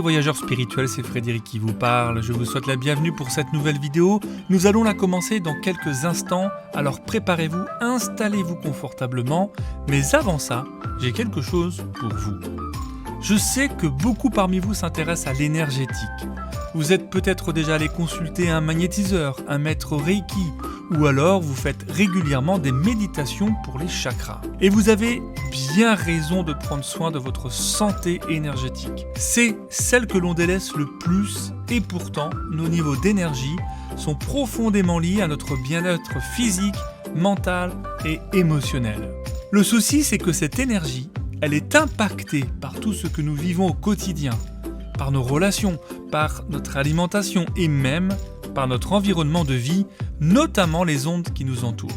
voyageurs spirituels, c'est Frédéric qui vous parle. Je vous souhaite la bienvenue pour cette nouvelle vidéo. Nous allons la commencer dans quelques instants, alors préparez-vous, installez-vous confortablement. Mais avant ça, j'ai quelque chose pour vous. Je sais que beaucoup parmi vous s'intéressent à l'énergétique. Vous êtes peut-être déjà allé consulter un magnétiseur, un maître Reiki, ou alors vous faites régulièrement des méditations pour les chakras. Et vous avez bien raison de prendre soin de votre santé énergétique. C'est celle que l'on délaisse le plus et pourtant nos niveaux d'énergie sont profondément liés à notre bien-être physique, mental et émotionnel. Le souci, c'est que cette énergie, elle est impactée par tout ce que nous vivons au quotidien, par nos relations, par notre alimentation et même par notre environnement de vie, notamment les ondes qui nous entourent.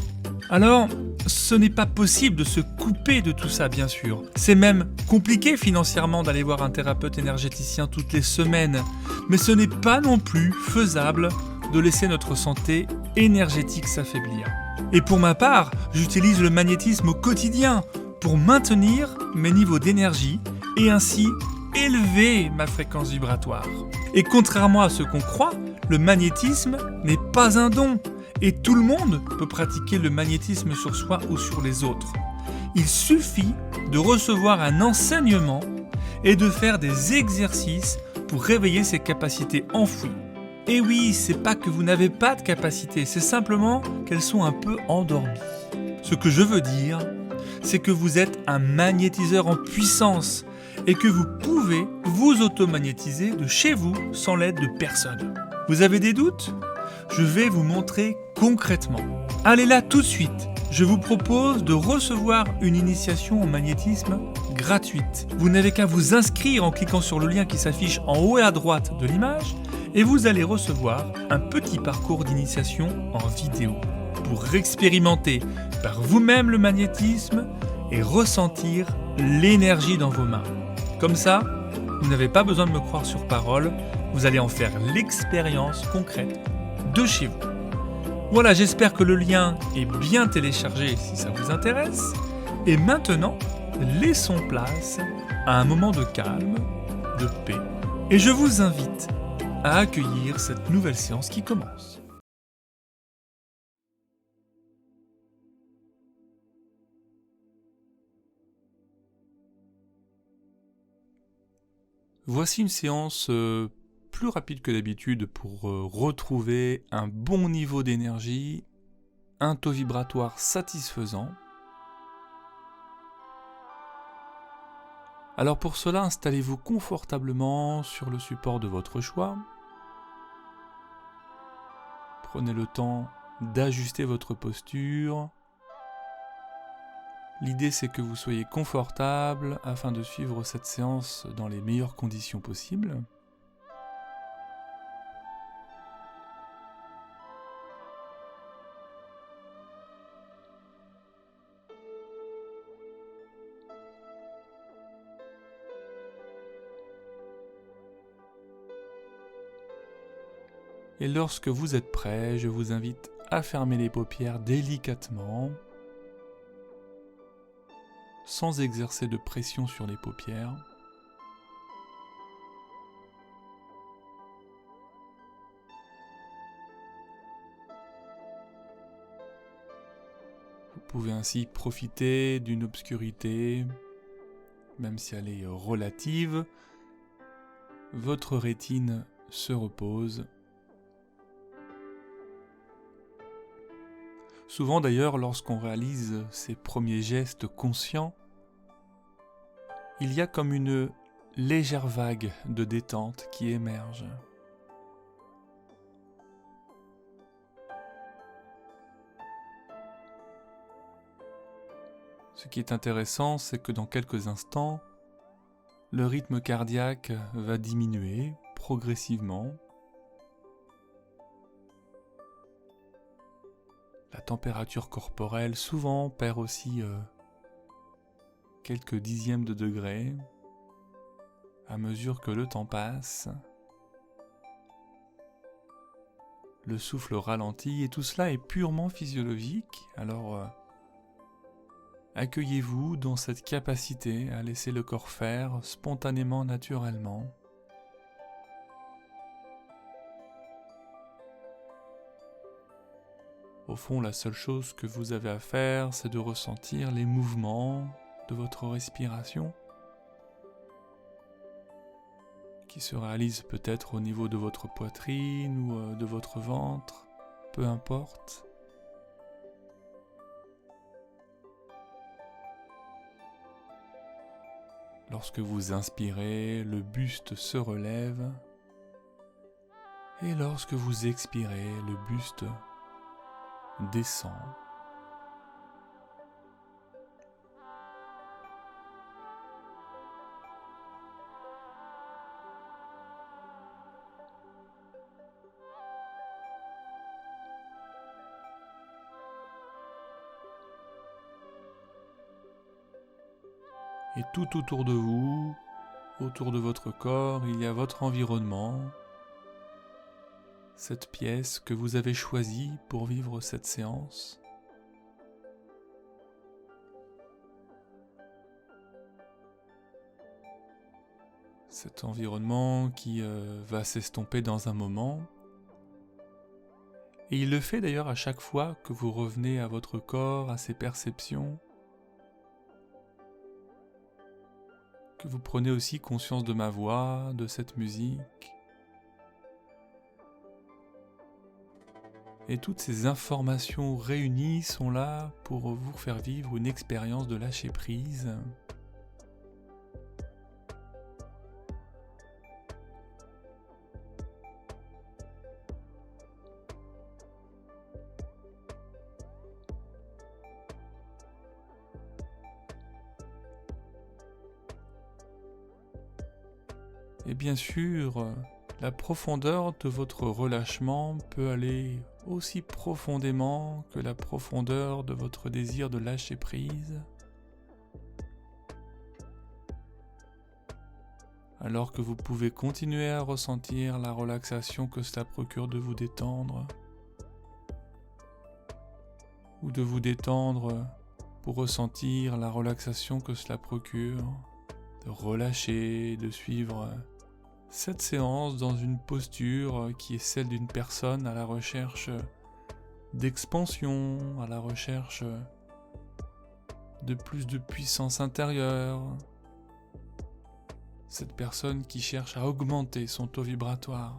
Alors, ce n'est pas possible de se couper de tout ça, bien sûr. C'est même compliqué financièrement d'aller voir un thérapeute énergéticien toutes les semaines, mais ce n'est pas non plus faisable de laisser notre santé énergétique s'affaiblir. Et pour ma part, j'utilise le magnétisme au quotidien pour maintenir mes niveaux d'énergie et ainsi élever ma fréquence vibratoire. Et contrairement à ce qu'on croit, le magnétisme n'est pas un don et tout le monde peut pratiquer le magnétisme sur soi ou sur les autres. Il suffit de recevoir un enseignement et de faire des exercices pour réveiller ses capacités enfouies. Et oui, c'est pas que vous n'avez pas de capacités, c'est simplement qu'elles sont un peu endormies. Ce que je veux dire, c'est que vous êtes un magnétiseur en puissance et que vous pouvez vous auto-magnétiser de chez vous sans l'aide de personne. Vous avez des doutes ? Je vais vous montrer concrètement. Allez là tout de suite. Je vous propose de recevoir une initiation au magnétisme gratuite. Vous n'avez qu'à vous inscrire en cliquant sur le lien qui s'affiche en haut et à droite de l'image et vous allez recevoir un petit parcours d'initiation en vidéo pour expérimenter par vous-même le magnétisme et ressentir l'énergie dans vos mains. Comme ça, vous n'avez pas besoin de me croire sur parole, vous allez en faire l'expérience concrète de chez vous. Voilà, j'espère que le lien est bien téléchargé si ça vous intéresse. Et maintenant, laissons place à un moment de calme, de paix. Et je vous invite à accueillir cette nouvelle séance qui commence. Voici une séance plus rapide que d'habitude pour retrouver un bon niveau d'énergie, un taux vibratoire satisfaisant. Alors pour cela, installez-vous confortablement sur le support de votre choix. Prenez le temps d'ajuster votre posture. L'idée, c'est que vous soyez confortable afin de suivre cette séance dans les meilleures conditions possibles. Et lorsque vous êtes prêt, je vous invite à fermer les paupières délicatement, sans exercer de pression sur les paupières. Vous pouvez ainsi profiter d'une obscurité, même si elle est relative. Votre rétine se repose. Souvent d'ailleurs, lorsqu'on réalise ces premiers gestes conscients, il y a comme une légère vague de détente qui émerge. Ce qui est intéressant, c'est que dans quelques instants, le rythme cardiaque va diminuer progressivement. La température corporelle souvent perd aussi quelques dixièmes de degré à mesure que le temps passe. Le souffle ralentit et tout cela est purement physiologique. Alors accueillez-vous dans cette capacité à laisser le corps faire spontanément, naturellement. Au fond, la seule chose que vous avez à faire, c'est de ressentir les mouvements de votre respiration qui se réalisent peut-être au niveau de votre poitrine ou de votre ventre, peu importe. Lorsque vous inspirez, le buste se relève et lorsque vous expirez, le buste descend. Et tout autour de vous, autour de votre corps, il y a votre environnement, cette pièce que vous avez choisie pour vivre cette séance. Cet environnement qui va s'estomper dans un moment. Et il le fait d'ailleurs à chaque fois que vous revenez à votre corps, à ses perceptions, que vous prenez aussi conscience de ma voix, de cette musique. Et toutes ces informations réunies sont là pour vous faire vivre une expérience de lâcher prise. Et bien sûr, la profondeur de votre relâchement peut aller aussi profondément que la profondeur de votre désir de lâcher prise. Alors que vous pouvez continuer à ressentir la relaxation que cela procure de vous détendre, ou de vous détendre pour ressentir la relaxation que cela procure, de relâcher, de suivre cette séance dans une posture qui est celle d'une personne à la recherche d'expansion, à la recherche de plus de puissance intérieure. Cette personne qui cherche à augmenter son taux vibratoire.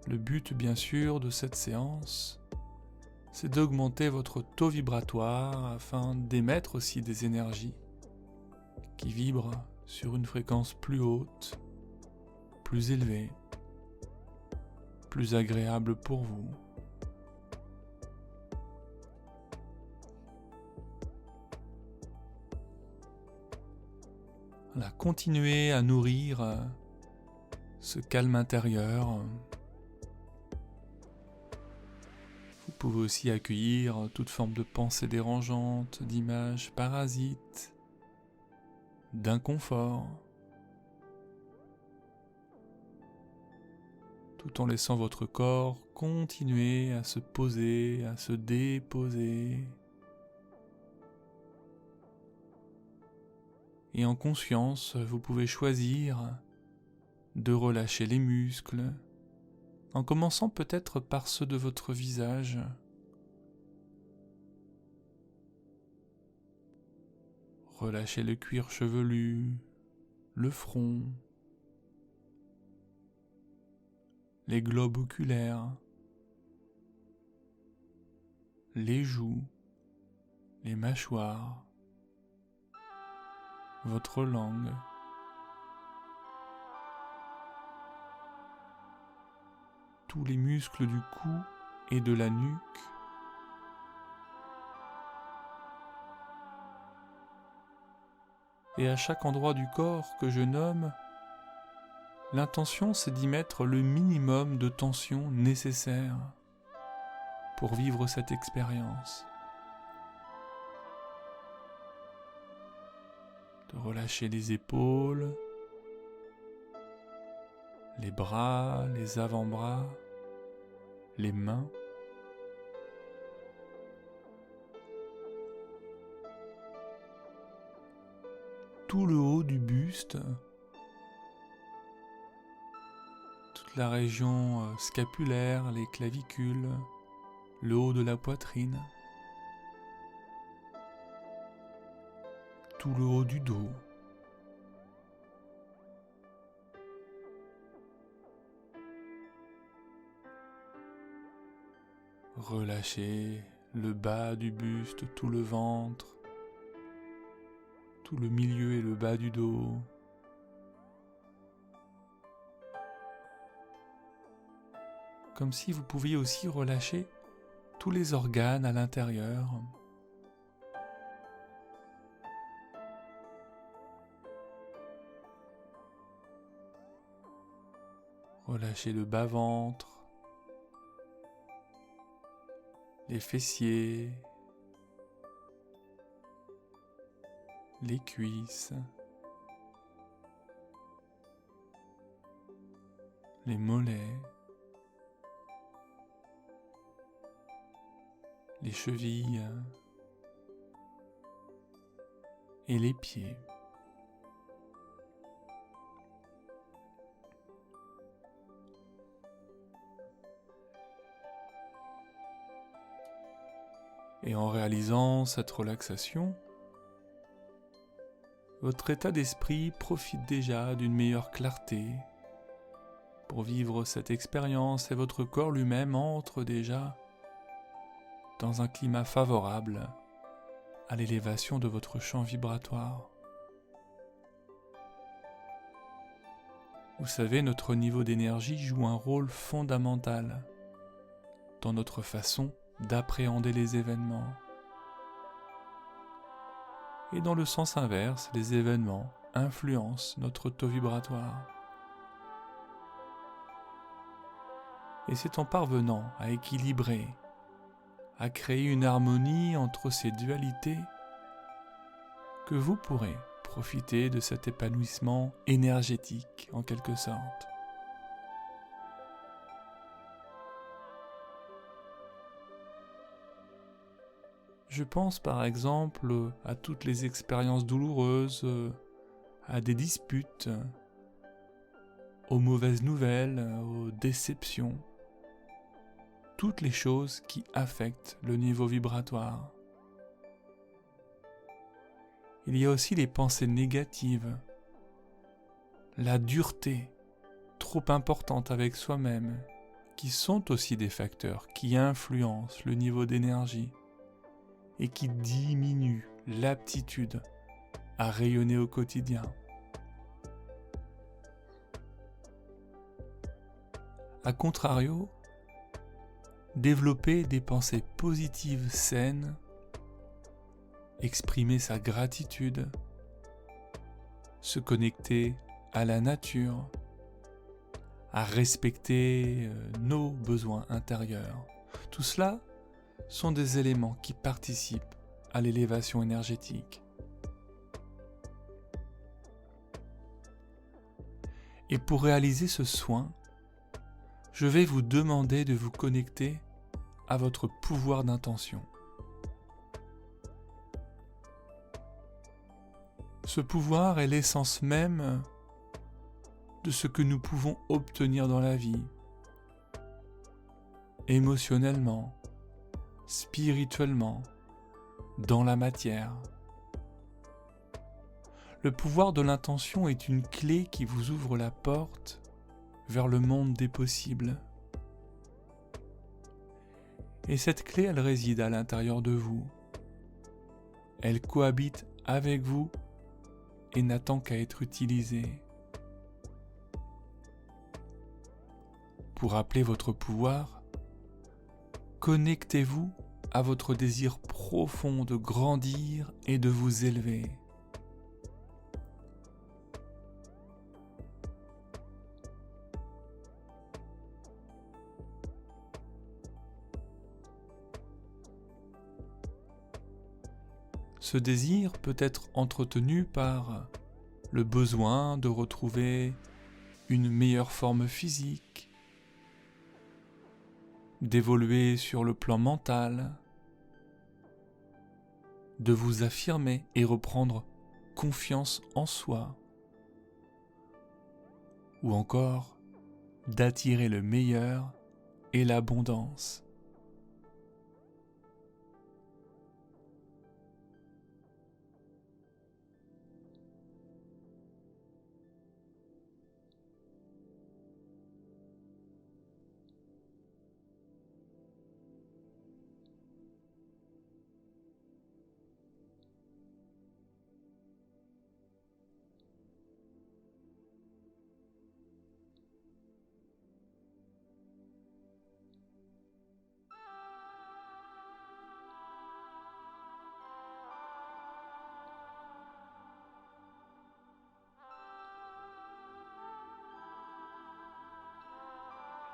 Le but, bien sûr, de cette séance, c'est d'augmenter votre taux vibratoire afin d'émettre aussi des énergies qui vibrent sur une fréquence plus haute, plus élevée, plus agréable pour vous. Voilà, continuez à nourrir ce calme intérieur. Vous pouvez aussi accueillir toute forme de pensée dérangeante, d'images parasites, d'inconfort, tout en laissant votre corps continuer à se poser, à se déposer. Et en conscience, vous pouvez choisir de relâcher les muscles, en commençant peut-être par ceux de votre visage. Relâchez le cuir chevelu, le front, les globes oculaires, les joues, les mâchoires, votre langue. Tous les muscles du cou et de la nuque. Et à chaque endroit du corps que je nomme, l'intention c'est d'y mettre le minimum de tension nécessaire pour vivre cette expérience. De relâcher les épaules, les bras, les avant-bras, les mains. Tout le haut du buste, toute la région scapulaire, les clavicules, le haut de la poitrine, tout le haut du dos. Relâchez le bas du buste, tout le ventre, tout le milieu et le bas du dos. Comme si vous pouviez aussi relâcher tous les organes à l'intérieur. Relâchez le bas-ventre, les fessiers, les cuisses, les mollets, les chevilles et les pieds. Et en réalisant cette relaxation, votre état d'esprit profite déjà d'une meilleure clarté pour vivre cette expérience et votre corps lui-même entre déjà dans un climat favorable à l'élévation de votre champ vibratoire. Vous savez, notre niveau d'énergie joue un rôle fondamental dans notre façon d'appréhender les événements. Et dans le sens inverse, les événements influencent notre taux vibratoire. Et c'est en parvenant à équilibrer, à créer une harmonie entre ces dualités que vous pourrez profiter de cet épanouissement énergétique en quelque sorte. Je pense par exemple à toutes les expériences douloureuses, à des disputes, aux mauvaises nouvelles, aux déceptions, toutes les choses qui affectent le niveau vibratoire. Il y a aussi les pensées négatives, la dureté trop importante avec soi-même, qui sont aussi des facteurs qui influencent le niveau d'énergie et qui diminuent l'aptitude à rayonner au quotidien. A contrario, développer des pensées positives saines, exprimer sa gratitude, se connecter à la nature, à respecter nos besoins intérieurs. Tout cela sont des éléments qui participent à l'élévation énergétique. Et pour réaliser ce soin, je vais vous demander de vous connecter à votre pouvoir d'intention. Ce pouvoir est l'essence même de ce que nous pouvons obtenir dans la vie, émotionnellement, spirituellement, dans la matière. Le pouvoir de l'intention est une clé qui vous ouvre la porte vers le monde des possibles. Et cette clé, elle réside à l'intérieur de vous. Elle cohabite avec vous et n'attend qu'à être utilisée. Pour appeler votre pouvoir, connectez-vous à votre désir profond de grandir et de vous élever. Ce désir peut être entretenu par le besoin de retrouver une meilleure forme physique, d'évoluer sur le plan mental, de vous affirmer et reprendre confiance en soi, ou encore d'attirer le meilleur et l'abondance.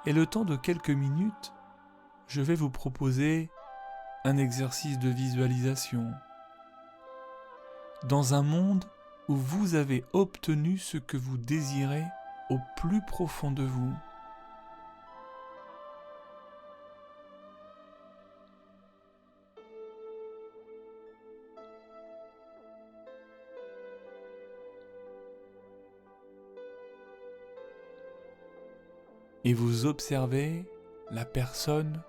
Et le temps de quelques minutes, je vais vous proposer un exercice de visualisation. Dans un monde où vous avez obtenu ce que vous désirez au plus profond de vous. Et vous observez la personne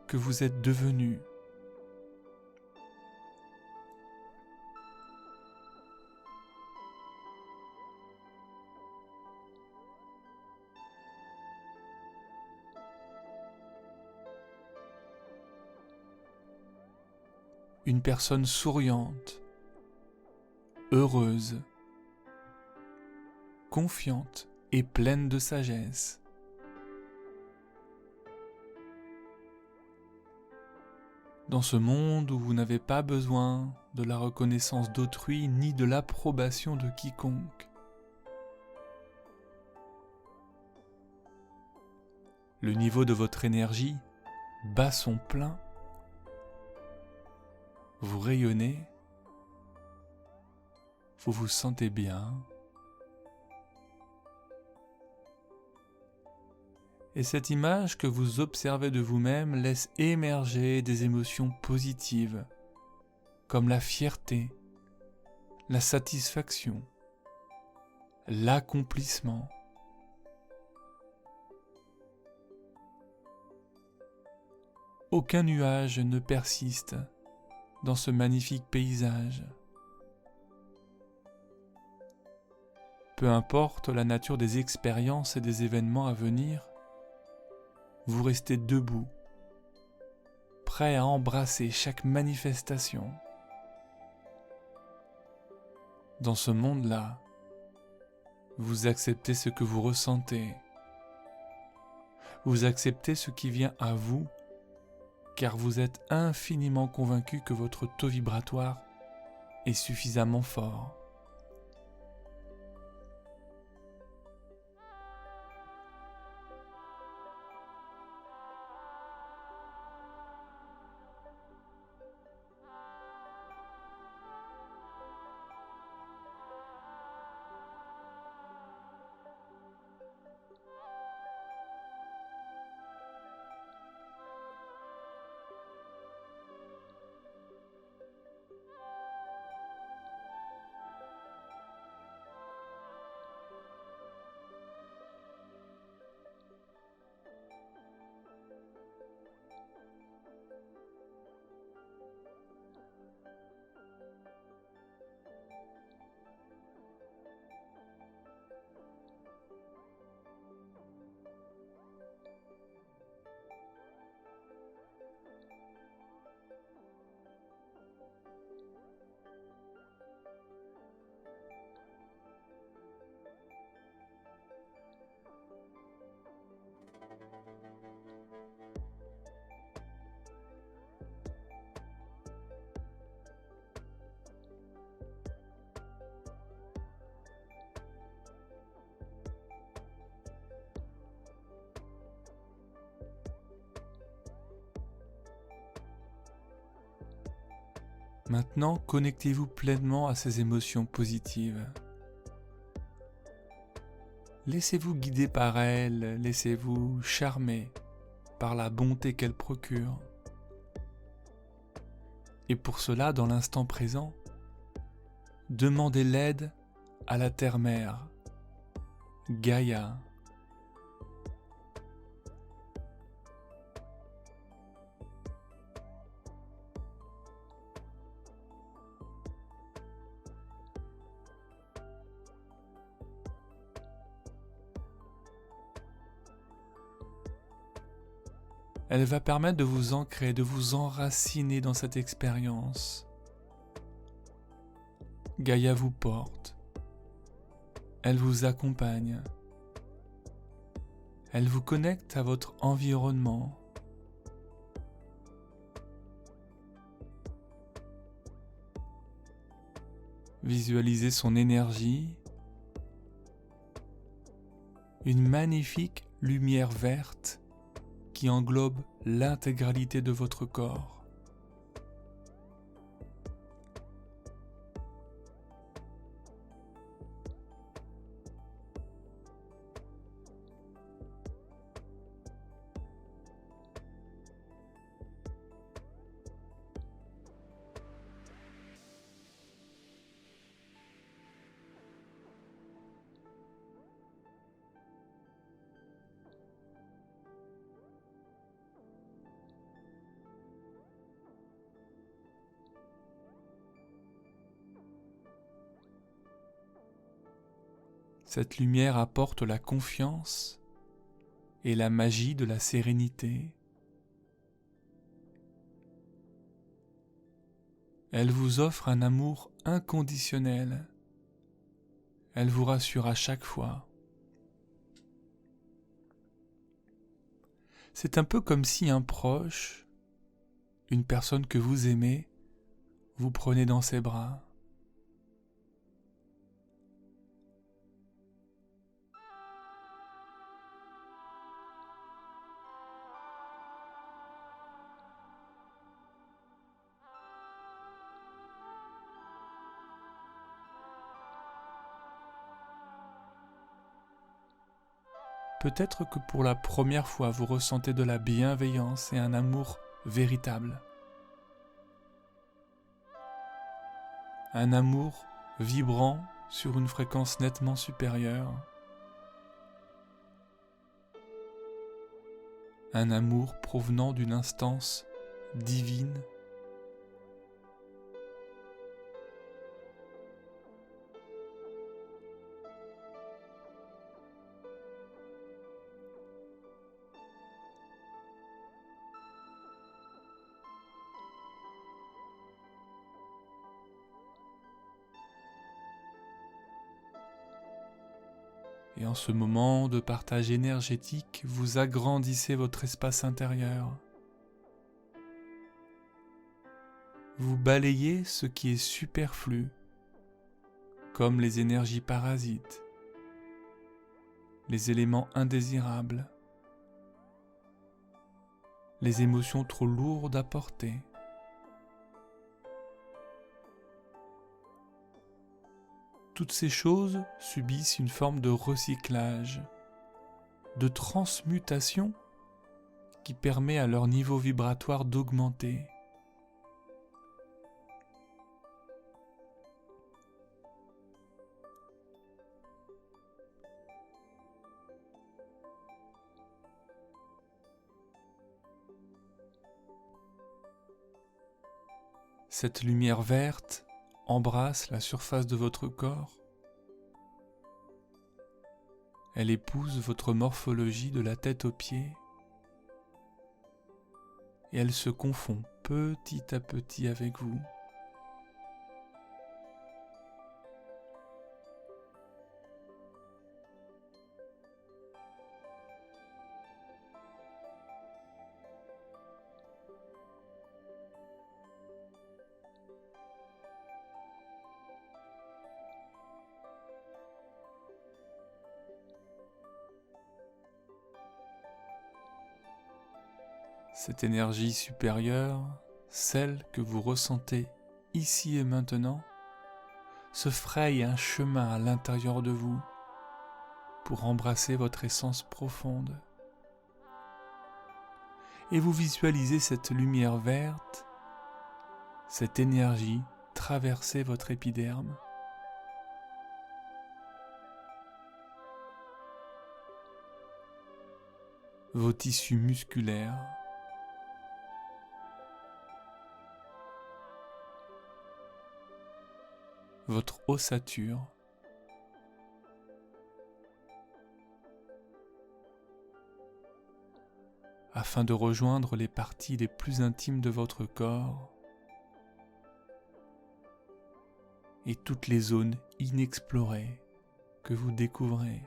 que vous êtes devenue. Une personne souriante, heureuse, confiante et pleine de sagesse. Dans ce monde où vous n'avez pas besoin de la reconnaissance d'autrui ni de l'approbation de quiconque. Le niveau de votre énergie bat son plein. Vous rayonnez, vous vous sentez bien. Et cette image que vous observez de vous-même laisse émerger des émotions positives, comme la fierté, la satisfaction, l'accomplissement. Aucun nuage ne persiste dans ce magnifique paysage. Peu importe la nature des expériences et des événements à venir, vous restez debout, prêt à embrasser chaque manifestation. Dans ce monde-là, vous acceptez ce que vous ressentez. Vous acceptez ce qui vient à vous, car vous êtes infiniment convaincu que votre taux vibratoire est suffisamment fort. Maintenant, connectez-vous pleinement à ces émotions positives. Laissez-vous guider par elles, laissez-vous charmer par la bonté qu'elles procurent. Et pour cela, dans l'instant présent, demandez l'aide à la Terre-Mère, Gaïa, Elle va permettre de vous ancrer, de vous enraciner dans cette expérience. Gaïa vous porte. Elle vous accompagne. Elle vous connecte à votre environnement. Visualisez son énergie. Une magnifique lumière verte qui englobe l'intégralité de votre corps. Cette lumière apporte la confiance et la magie de la sérénité. Elle vous offre un amour inconditionnel. Elle vous rassure à chaque fois. C'est un peu comme si un proche, une personne que vous aimez, vous prenait dans ses bras. Peut-être que pour la première fois, vous ressentez de la bienveillance et un amour véritable. Un amour vibrant sur une fréquence nettement supérieure. Un amour provenant d'une instance divine. Et en ce moment de partage énergétique, vous agrandissez votre espace intérieur. Vous balayez ce qui est superflu, comme les énergies parasites, les éléments indésirables, les émotions trop lourdes à porter. Toutes ces choses subissent une forme de recyclage, de transmutation qui permet à leur niveau vibratoire d'augmenter. Cette lumière verte embrasse la surface de votre corps. Elle épouse votre morphologie de la tête aux pieds et elle se confond petit à petit avec vous. Cette énergie supérieure, celle que vous ressentez ici et maintenant, se fraye un chemin à l'intérieur de vous pour embrasser votre essence profonde. Et vous visualisez cette lumière verte, cette énergie traverser votre épiderme. Vos tissus musculaires, votre ossature, afin de rejoindre les parties les plus intimes de votre corps et toutes les zones inexplorées que vous découvrez.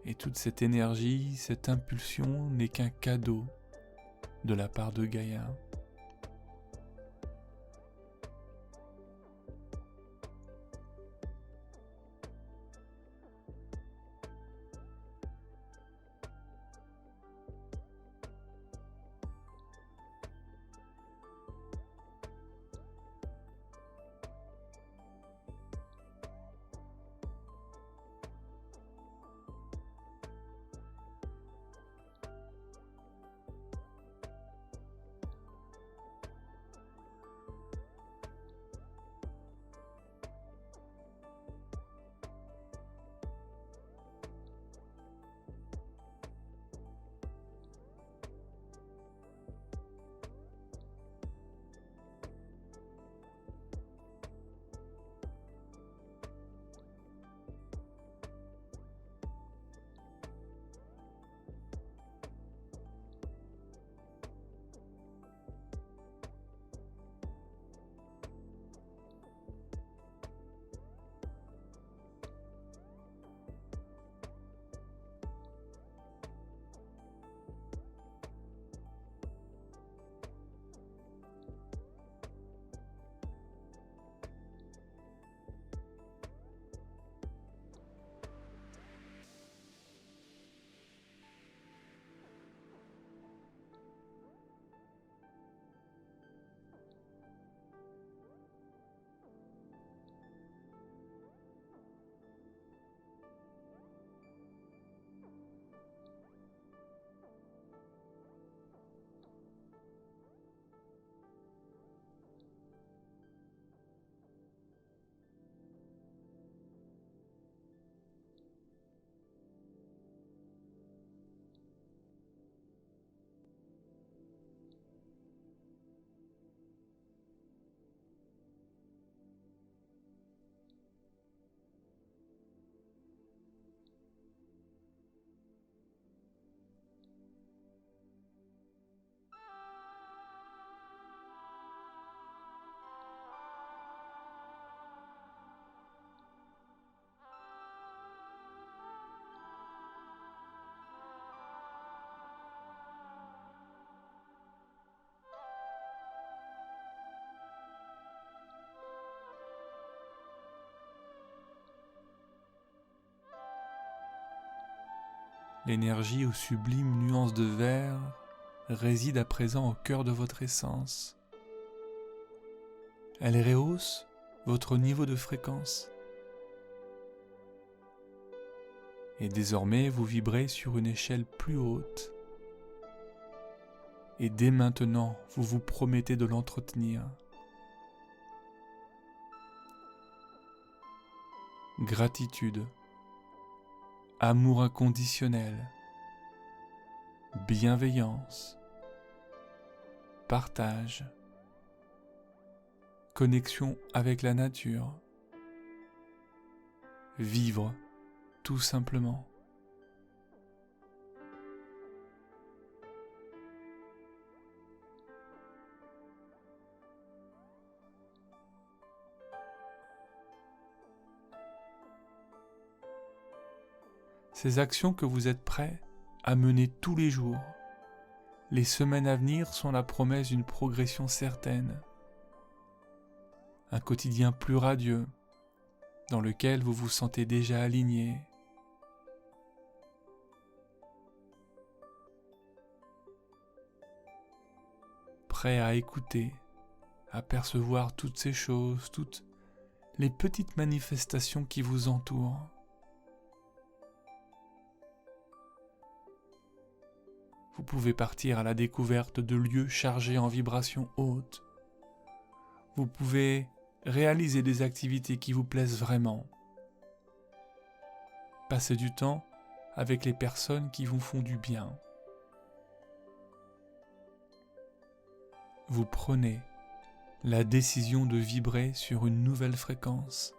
Et toute cette énergie, cette impulsion n'est qu'un cadeau de la part de Gaïa. L'énergie aux sublimes nuances de vert réside à présent au cœur de votre essence. Elle rehausse votre niveau de fréquence. Et désormais, vous vibrez sur une échelle plus haute. Et dès maintenant, vous vous promettez de l'entretenir. Gratitude, amour inconditionnel, bienveillance, partage, connexion avec la nature, vivre tout simplement. Ces actions que vous êtes prêts à mener tous les jours, les semaines à venir sont la promesse d'une progression certaine. Un quotidien plus radieux, dans lequel vous vous sentez déjà aligné. Prêt à écouter, à percevoir toutes ces choses, toutes les petites manifestations qui vous entourent. Vous pouvez partir à la découverte de lieux chargés en vibrations hautes. Vous pouvez réaliser des activités qui vous plaisent vraiment. Passez du temps avec les personnes qui vous font du bien. Vous prenez la décision de vibrer sur une nouvelle fréquence.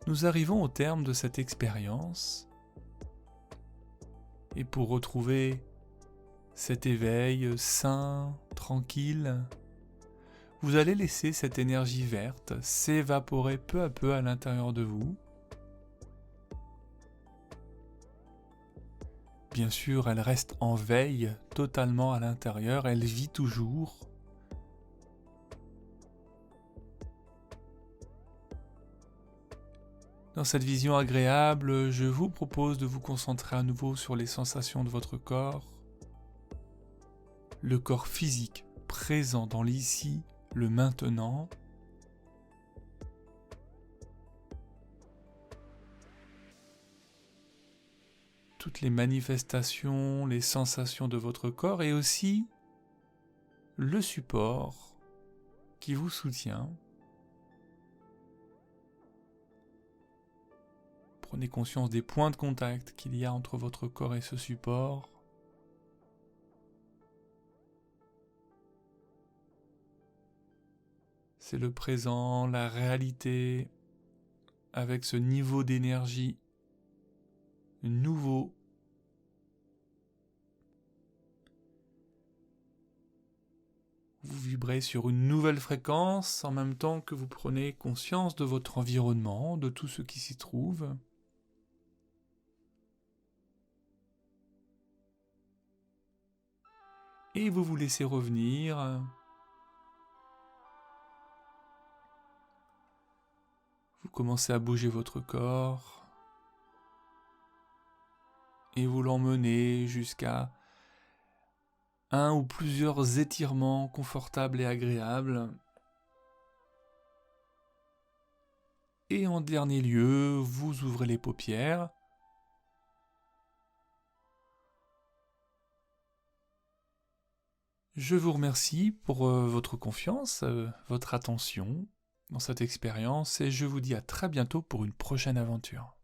Nous arrivons au terme de cette expérience et pour retrouver cet éveil sain, tranquille, vous allez laisser cette énergie verte s'évaporer peu à peu à l'intérieur de vous. Bien sûr, elle reste en veille totalement à l'intérieur, elle vit toujours. Dans cette vision agréable, je vous propose de vous concentrer à nouveau sur les sensations de votre corps. Le corps physique présent dans l'ici, le maintenant. Toutes les manifestations, les sensations de votre corps et aussi le support qui vous soutient. Prenez conscience des points de contact qu'il y a entre votre corps et ce support. C'est le présent, la réalité, avec ce niveau d'énergie nouveau. Vous vibrez sur une nouvelle fréquence en même temps que vous prenez conscience de votre environnement, de tout ce qui s'y trouve. Et vous vous laissez revenir. Vous commencez à bouger votre corps. Et vous l'emmenez jusqu'à un ou plusieurs étirements confortables et agréables. Et en dernier lieu, vous ouvrez les paupières. Je vous remercie pour votre confiance, votre attention dans cette expérience et je vous dis à très bientôt pour une prochaine aventure.